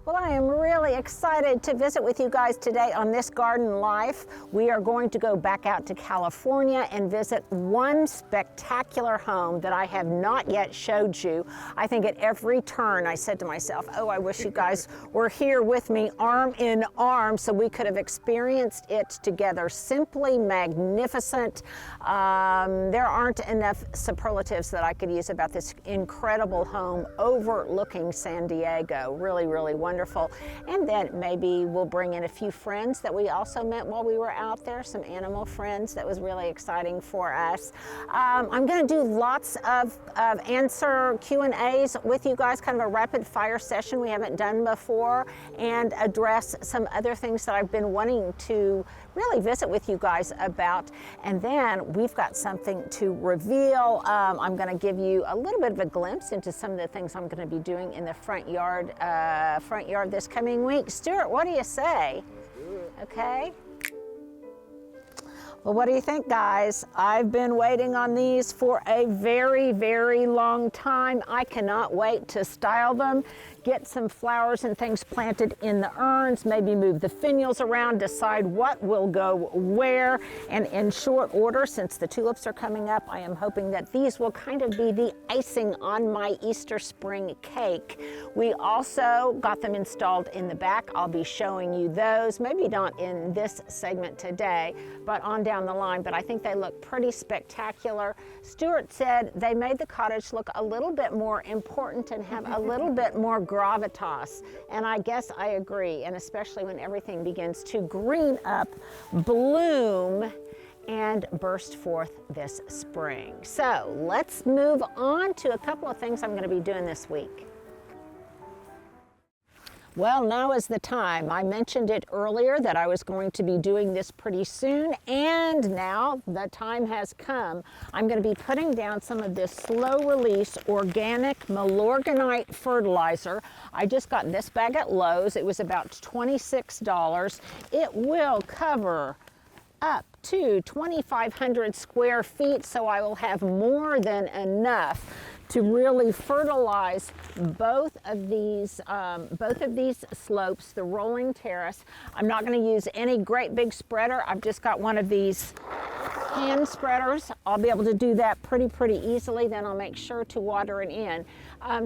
Well, I am really excited to visit with you guys today on This Garden Life. We are going to go back out to California and visit one spectacular home that I have not yet showed you. I think at every turn I said to myself, oh, I wish you guys were here with me arm in arm so we could have experienced it together. Simply magnificent. There aren't enough superlatives that I could use about this incredible home overlooking San Diego. Really, really wonderful. And then maybe we'll bring in a few friends that we also met while we were out there, some animal friends. That was really exciting for us. I'm going to do lots of answer Q&As with you guys, kind of a rapid fire session we haven't done before, and address some other things that I've been wanting to really visit with you guys about. And then we've got something to reveal. I'm going to give you a little bit of a glimpse into some of the things I'm going to be doing in the front yard this coming week. Stuart, what do you say? Let's do it. Okay. Well, what do you think, guys? I've been waiting on these for a very, very long time. I cannot wait to style them, get some flowers and things planted in the urns, maybe move the finials around, decide what will go where. And in short order, since the tulips are coming up, I am hoping that these will kind of be the icing on my Easter spring cake. We also got them installed in the back. I'll be showing you those, maybe not in this segment today, but on down the line. But I think they look pretty spectacular. Stuart said they made the cottage look a little bit more important and have a little bit more gravitas, and I guess I agree, and especially when everything begins to green up, bloom, and burst forth this spring. So let's move on to a couple of things I'm going to be doing this week. Well, now is the time. I mentioned it earlier that I was going to be doing this pretty soon, and now the time has come. I'm going to be putting down some of this slow-release organic Milorganite fertilizer. I just got this bag at Lowe's. It was about $26. It will cover up to 2,500 square feet, so I will have more than enough to really fertilize both of these slopes, the rolling terrace. I'm not going to use any great big spreader. I've just got one of these hand spreaders. I'll be able to do that pretty easily. Then I'll make sure to water it in.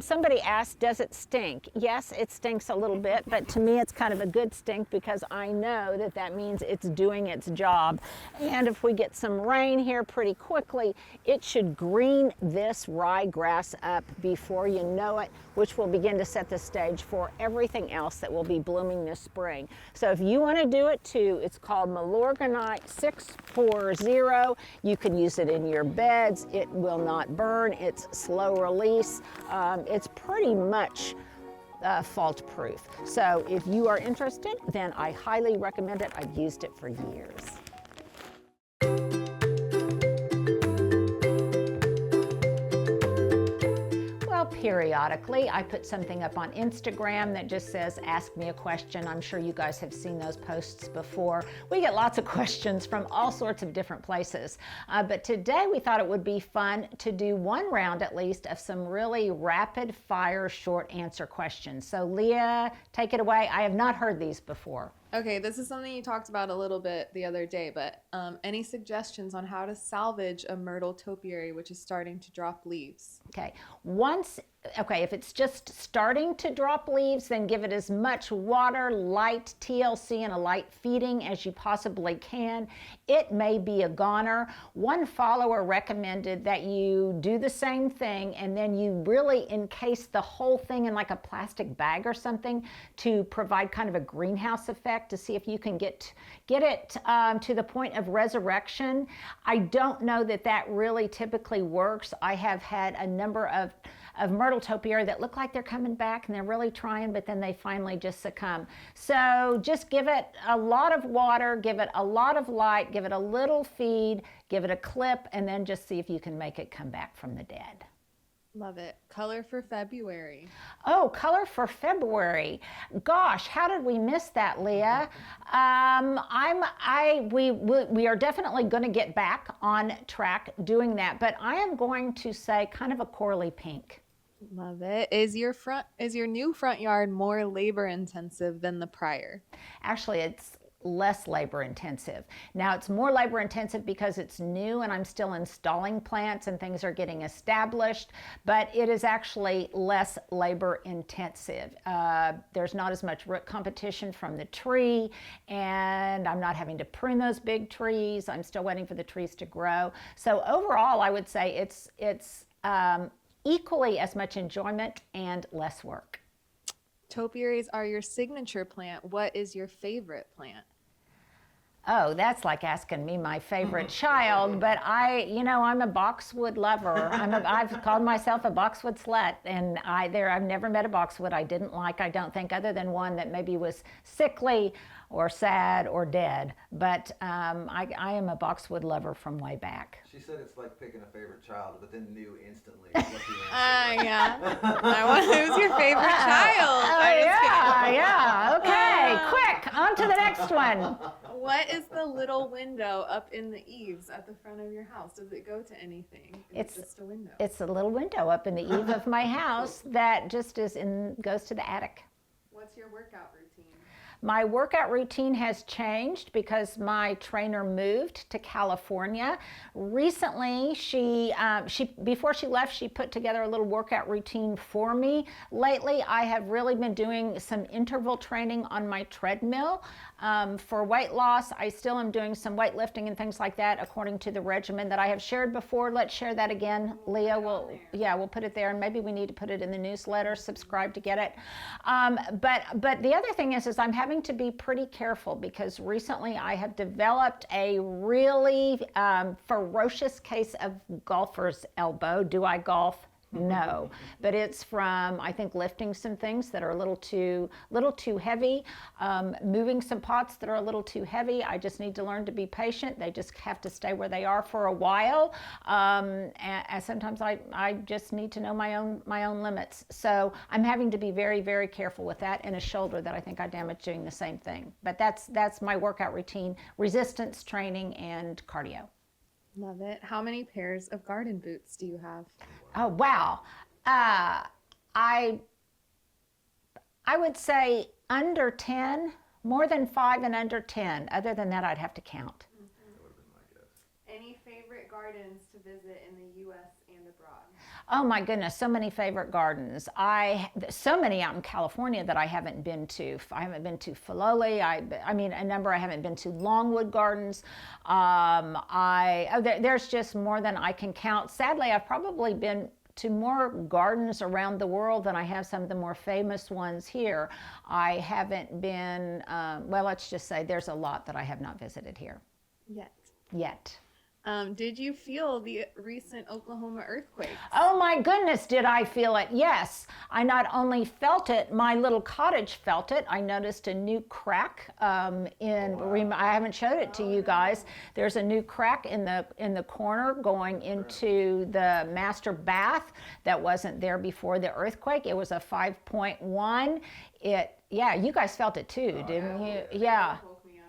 Somebody asked, does it stink? Yes, it stinks a little bit, but to me it's kind of a good stink because I know that that means it's doing its job. And if we get some rain here pretty quickly, it should green this ryegrass up before you know it, which will begin to set the stage for everything else that will be blooming this spring. So if you want to do it too, it's called Milorganite 640. You can use it in your beds. It will not burn. It's slow release. It's pretty much fault proof. So if you are interested, then I highly recommend it. I've used it for years. Periodically, I put something up on Instagram that just says, ask me a question. I'm sure you guys have seen those posts before. We get lots of questions from all sorts of different places. But today we thought it would be fun to do one round at least of some really rapid fire short answer questions. So Leah, take it away. I have not heard these before. Okay, this is something you talked about a little bit the other day, but any suggestions on how to salvage a myrtle topiary which is starting to drop leaves? Okay, if it's just starting to drop leaves, then give it as much water, light TLC, and a light feeding as you possibly can. It may be a goner. One follower recommended that you do the same thing and then you really encase the whole thing in like a plastic bag or something to provide kind of a greenhouse effect to see if you can get it to the point of resurrection. I don't know that that really typically works. I have had a number of myrtle topiary that look like they're coming back and they're really trying, but then they finally just succumb. So just give it a lot of water, give it a lot of light, give it a little feed, give it a clip, and then just see if you can make it come back from the dead. Love it. Color for February. Oh, color for February. Gosh, how did we miss that, Leah? We are definitely going to get back on track doing that, but I am going to say kind of a corally pink. Love it. Is your new front yard more labor intensive than the prior? Actually, it's less labor intensive. Now it's more labor intensive because it's new and I'm still installing plants and things are getting established, but it is actually less labor intensive. There's not as much root competition from the tree, and I'm not having to prune those big trees. I'm still waiting for the trees to grow. So overall, I would say it's equally as much enjoyment and less work. Topiaries are your signature plant. What is your favorite plant? Oh, that's like asking me my favorite child, but I'm a boxwood lover. I've called myself a boxwood slut, and I've never met a boxwood I didn't like, I don't think, other than one that maybe was sickly or sad or dead. But I am a boxwood lover from way back. She said it's like picking a favorite child, but then knew instantly what the answer was. Yeah. Who's your favorite child? Yeah. Okay, quick, on to the next one. What is the little window up in the eaves at the front of your house? Does it go to anything? It's just a window. It's a little window up in the eave of my house that just goes to the attic. What's your workout routine? My workout routine has changed because my trainer moved to California. Recently, she before she left, she put together a little workout routine for me. Lately, I have really been doing some interval training on my treadmill. For weight loss, I still am doing some weightlifting and things like that according to the regimen that I have shared before. Let's share that again. Leah, we'll put it there, and maybe we need to put it in the newsletter. Subscribe to get it. But the other thing is I'm having to be pretty careful because recently I have developed a really ferocious case of golfer's elbow. Do I golf? No, but it's from, I think, lifting some things that are a little too heavy, moving some pots that are a little too heavy. I just need to learn to be patient. They just have to stay where they are for a while. And sometimes I just need to know my own limits. So I'm having to be very, very careful with that, and a shoulder that I think I damaged doing the same thing. But that's my workout routine: resistance training and cardio. Love it. How many pairs of garden boots do you have? Oh, wow. I would say under 10, more than 5 and under 10. Other than that, I'd have to count. That would have been my guess. Any favorite gardens to visit in the U.S. and abroad? Oh my goodness, so many favorite gardens. So many out in California that I haven't been to. I haven't been to Filoli. I mean, a number I haven't been to. Longwood Gardens. There's just more than I can count. Sadly, I've probably been to more gardens around the world than I have some of the more famous ones here. I haven't been, well, let's just say there's a lot that I have not visited here. Yet. Did you feel the recent Oklahoma earthquake? Oh my goodness, did I feel it? Yes. I not only felt it, my little cottage felt it. I noticed a new crack I haven't showed it to you guys. There's a new crack in the corner going into the master bath that wasn't there before the earthquake. It was a 5.1. Yeah, you guys felt it too, didn't you? Yeah.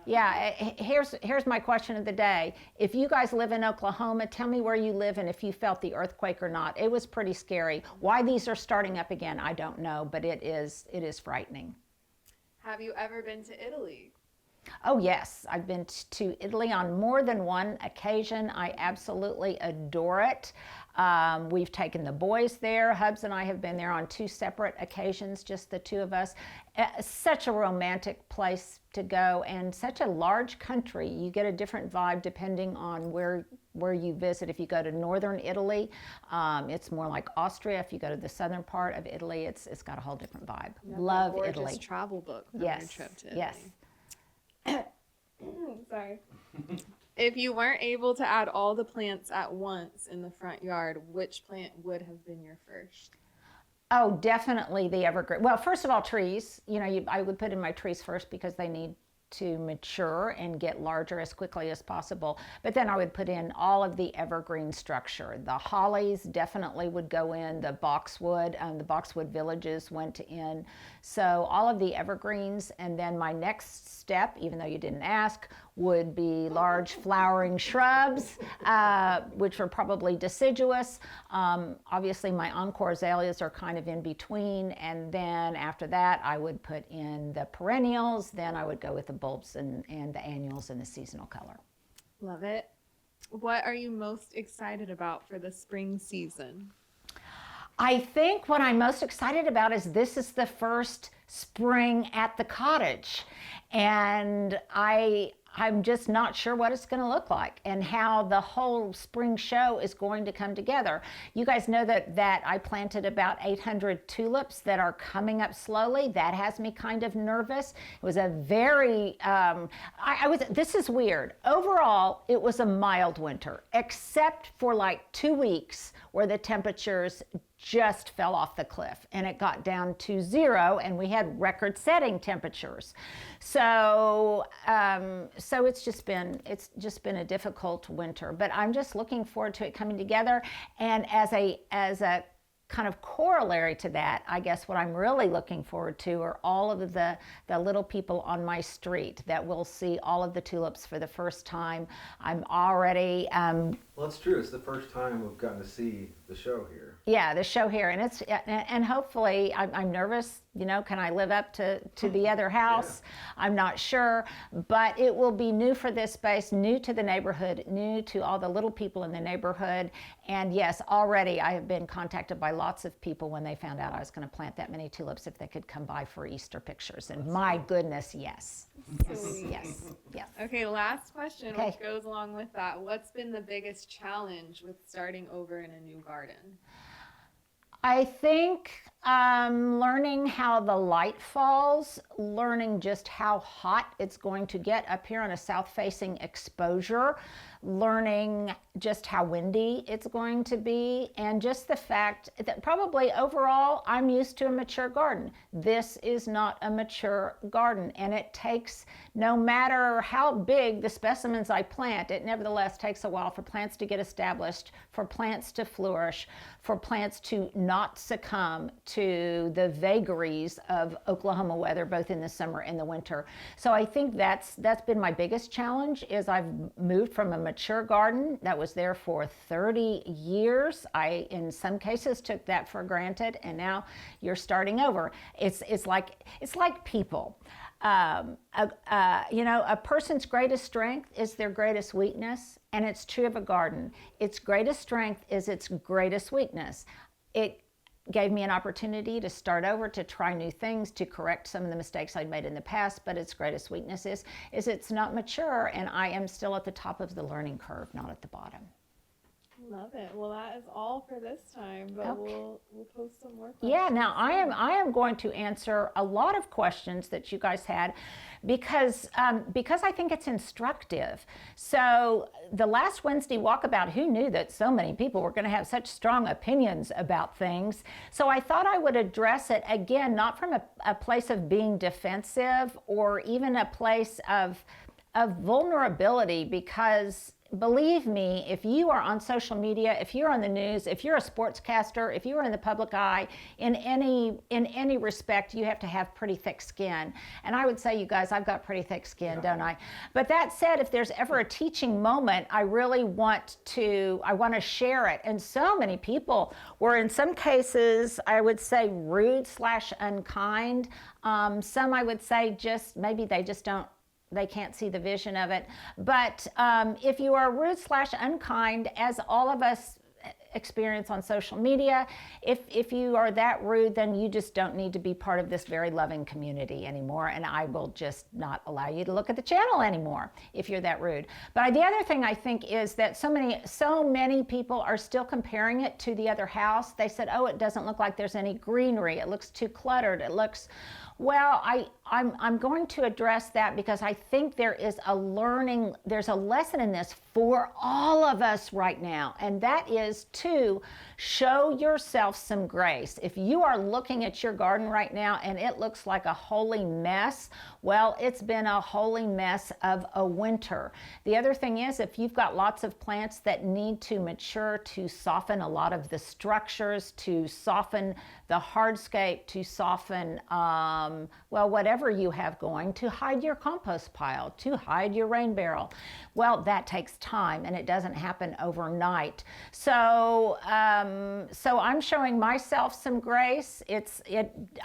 Yeah, here's my question of the day. If you guys live in Oklahoma, tell me where you live and if you felt the earthquake or not. It was pretty scary. Why these are starting up again, I don't know, but it is frightening. Have you ever been to Italy? Oh yes, I've been to Italy on more than one occasion. I absolutely adore it. We've taken the boys there. Hubs and I have been there on 2 separate occasions, just the 2 of us. Such a romantic place to go, and such a large country. You get a different vibe depending on where you visit. If you go to northern Italy, it's more like Austria. If you go to the southern part of Italy, it's got a whole different vibe. Love Italy. Travel book for Yes. your trip to Italy. Yes. Sorry. If you weren't able to add all the plants at once in the front yard, which plant would have been your first? Oh, definitely the evergreen. Well, first of all, trees. I would put in my trees first because they need to mature and get larger as quickly as possible. But then I would put in all of the evergreen structure. The hollies definitely would go in. The boxwood villages went in. So all of the evergreens. And then my next step, even though you didn't ask, would be large flowering shrubs, which are probably deciduous. Obviously, my encore azaleas are kind of in between, and then after that, I would put in the perennials. Then I would go with the bulbs and the annuals in the seasonal color. Love it. What are you most excited about for the spring season? I think what I'm most excited about is this is the first spring at the cottage, and I'm just not sure what it's going to look like and how the whole spring show is going to come together. You guys know that I planted about 800 tulips that are coming up slowly. That has me kind of nervous. It was a very, this is weird. Overall, it was a mild winter, except for like 2 weeks where the temperatures just fell off the cliff and it got down to 0 and we had record-setting temperatures. So it's just been a difficult winter, but I'm just looking forward to it coming together. And as a kind of corollary to that, I guess what I'm really looking forward to are all of the little people on my street that will see all of the tulips for the first time. I'm already Well, it's true. It's the first time we've gotten to see the show here. Yeah, the show here, and hopefully, I'm nervous. You know, can I live up to the other house? Yeah. I'm not sure, but it will be new for this space, new to the neighborhood, new to all the little people in the neighborhood. And yes, already I have been contacted by lots of people when they found out I was going to plant that many tulips if they could come by for Easter pictures. And my goodness, yes. Yes. Okay, last question, Okay. which goes along with that. What's been the biggest challenge with starting over in a new garden? I think learning how the light falls, learning just how hot it's going to get up here on a south-facing exposure, learning just how windy it's going to be, and just the fact that probably overall I'm used to a mature garden. This is not a mature garden, and it takes, no matter how big the specimens I plant, it nevertheless takes a while for plants to get established, for plants to flourish, for plants to not succumb to the vagaries of Oklahoma weather, both in the summer and the winter. So I think that's been my biggest challenge, is I've moved from a mature garden that was there for 30 years. I, in some cases, took that for granted, and now you're starting over. It's like people. A person's greatest strength is their greatest weakness, and it's true of a garden. Its greatest strength is its greatest weakness. It gave me an opportunity to start over, to try new things, to correct some of the mistakes I'd made in the past, but its greatest weakness is it's not mature, and I am still at the top of the learning curve, not at the bottom. Love it. Well, that is all for this time, but Okay. we'll post some more questions. Yeah, now I am going to answer a lot of questions that you guys had because I think it's instructive. So the last Wednesday walkabout, who knew that so many people were going to have such strong opinions about things? So I thought I would address it again, not from a place of being defensive or even a place of vulnerability, because believe me, if you are on social media, if you're on the news, if you're a sportscaster, if you are in the public eye, in any respect, you have to have pretty thick skin. And I would say, you guys, I've got pretty thick skin, don't I? But that said, if there's ever a teaching moment, I really want to share it. And so many people were, in some cases, I would say rude / unkind. Some I would say just, maybe they can't see the vision of it. But if you are rude / unkind, as all of us experience on social media, if you are that rude, then you just don't need to be part of this very loving community anymore, and I will just not allow you to look at the channel anymore if you're that rude. But the other thing I think is that so many people are still comparing it to the other house. They said, oh, it doesn't look like there's any greenery. It looks too cluttered. It looks... Well, I'm going to address that because I think there's a lesson in this for all of us right now, and that is to Show yourself some grace. If you are looking at your garden right now and it looks like a holy mess, well, it's been a holy mess of a winter. The other thing is, if you've got lots of plants that need to mature to soften a lot of the structures, to soften the hardscape, to soften, well, whatever you have going, to hide your compost pile, to hide your rain barrel, well, that takes time and it doesn't happen overnight. So I'm showing myself some grace.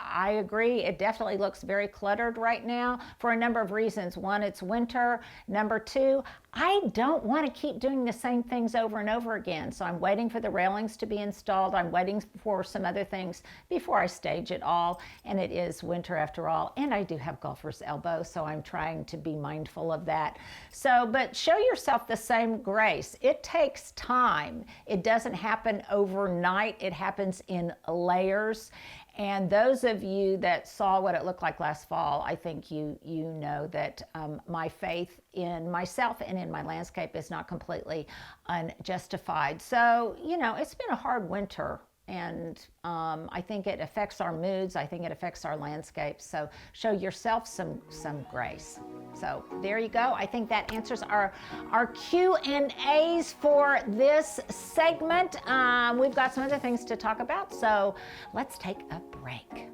I agree, it definitely looks very cluttered right now for a number of reasons. One, it's winter. Number two, I don't want to keep doing the same things over and over again. So I'm waiting for the railings to be installed. I'm waiting for some other things before I stage it all. And it is winter after all. And I do have golfer's elbow, so I'm trying to be mindful of that. So, but show yourself the same grace. It takes time. It doesn't happen overnight. It happens in layers. And those of you that saw what it looked like last fall, I think you know that my faith in myself and in my landscape is not completely unjustified. So, you know, it's been a hard winter. And I think it affects our moods. I think it affects our landscapes. So show yourself some grace. So there you go. I think that answers our Q&As for this segment. We've got some other things to talk about. So let's take a break.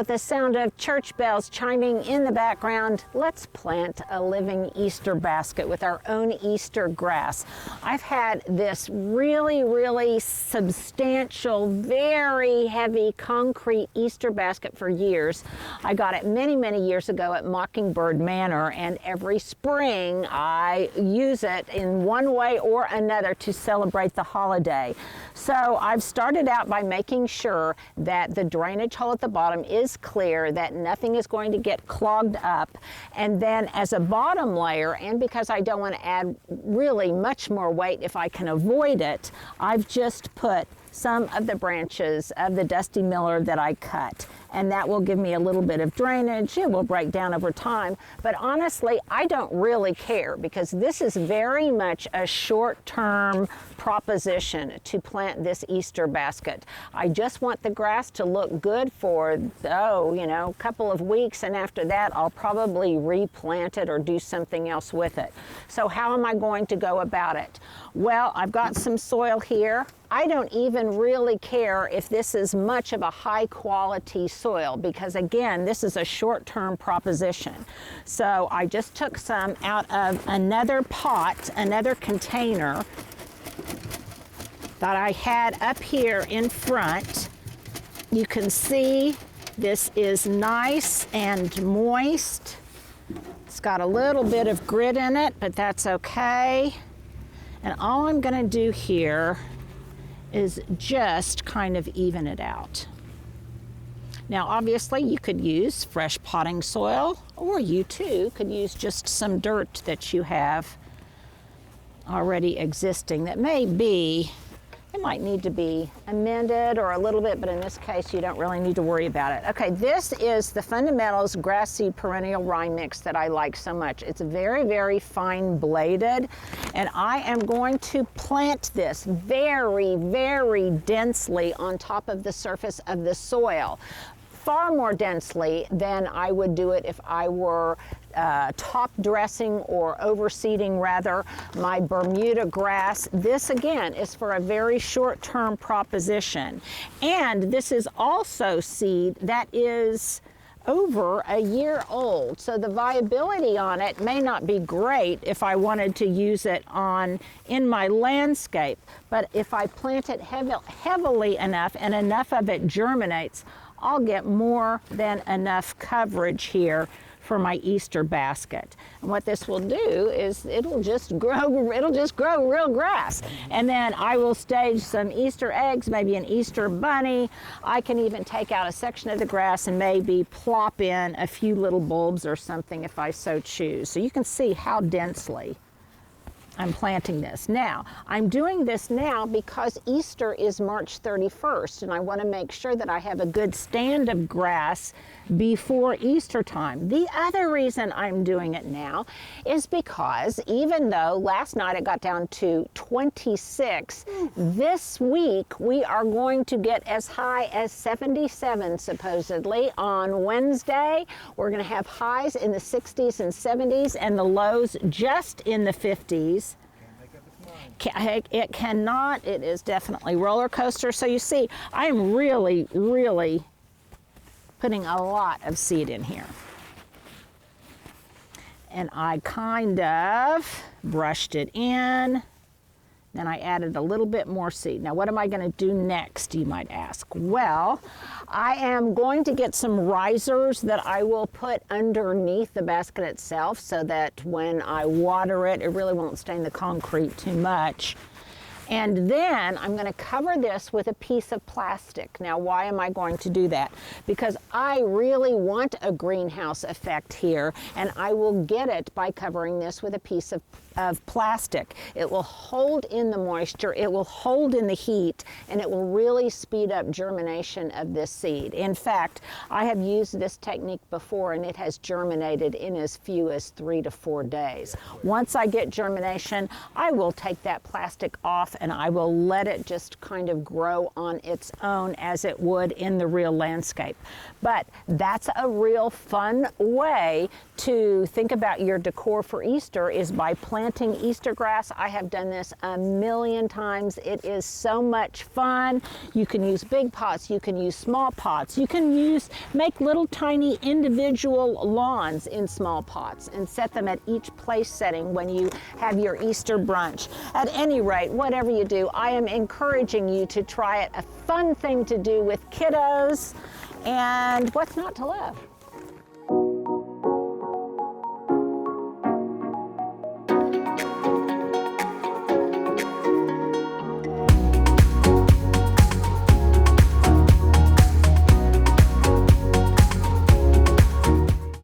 with the sound of church bells chiming in the background, let's plant a living Easter basket with our own Easter grass. I've had this really substantial, very heavy concrete Easter basket for years. I got it many years ago at Mockingbird Manor, and every spring I use it in one way or another to celebrate the holiday. So I've started out by making sure that the drainage hole at the bottom is clear, that nothing is going to get clogged up. And then as a bottom layer, and because I don't want to add really much more weight if I can avoid it, I've just put some of the branches of the Dusty Miller that I cut. And that will give me a little bit of drainage. It will break down over time. But honestly, I don't really care, because this is very much a short-term proposition to plant this Easter basket. I just want the grass to look good for, a couple of weeks, and after that I'll probably replant it or do something else with it. So how am I going to go about it? Well, I've got some soil here. I don't even really care if this is much of a high quality soil, because again, this is a short-term proposition. So I just took some out of another pot, another container that I had up here in front. You can see this is nice and moist. It's got a little bit of grit in it, but that's okay. And all I'm going to do here is just kind of even it out. Now obviously you could use fresh potting soil, or you too could use just some dirt that you have already existing that it might need to be amended or a little bit, but in this case you don't really need to worry about it. Okay, this is the Fundamentals Grass Seed Perennial Rye Mix that I like so much. It's very fine bladed, and I am going to plant this very densely on top of the surface of the soil. Far more densely than I would do it if I were top dressing or overseeding rather my Bermuda grass. This again is for a very short-term proposition, and this is also seed that is over a year old, so the viability on it may not be great if I wanted to use it in my landscape, but if I plant it heavily enough and enough of it germinates, I'll get more than enough coverage here for my Easter basket. And what this will do is it'll just grow real grass. And then I will stage some Easter eggs, maybe an Easter bunny. I can even take out a section of the grass and maybe plop in a few little bulbs or something if I so choose. So you can see how densely I'm planting this. Now, I'm doing this now because Easter is March 31st, and I want to make sure that I have a good stand of grass before Easter time. The other reason I'm doing it now is because even though last night it got down to 26, this week we are going to get as high as 77 supposedly on Wednesday. We're going to have highs in the 60s and 70s and the lows just in the 50s. It cannot. It is definitely roller coaster. So you see, I am really putting a lot of seed in here. And I kind of brushed it in. Then I added a little bit more seed. Now what am I going to do next, you might ask? Well, I am going to get some risers that I will put underneath the basket itself so that when I water it, it really won't stain the concrete too much. And then I'm going to cover this with a piece of plastic. Now, why am I going to do that? Because I really want a greenhouse effect here, and I will get it by covering this with a piece of plastic. It will hold in the moisture, it will hold in the heat, and it will really speed up germination of this seed. In fact, I have used this technique before, and it has germinated in as few as 3 to 4 days. Once I get germination, I will take that plastic off and I will let it just kind of grow on its own as it would in the real landscape. But that's a real fun way to think about your decor for Easter, is by planting planting Easter grass. I have done this a million times. It is so much fun. You can use big pots, you can use small pots, you can make little tiny individual lawns in small pots and set them at each place setting when you have your Easter brunch. At any rate, whatever you do, I am encouraging you to try it. A fun thing to do with kiddos, and what's not to love?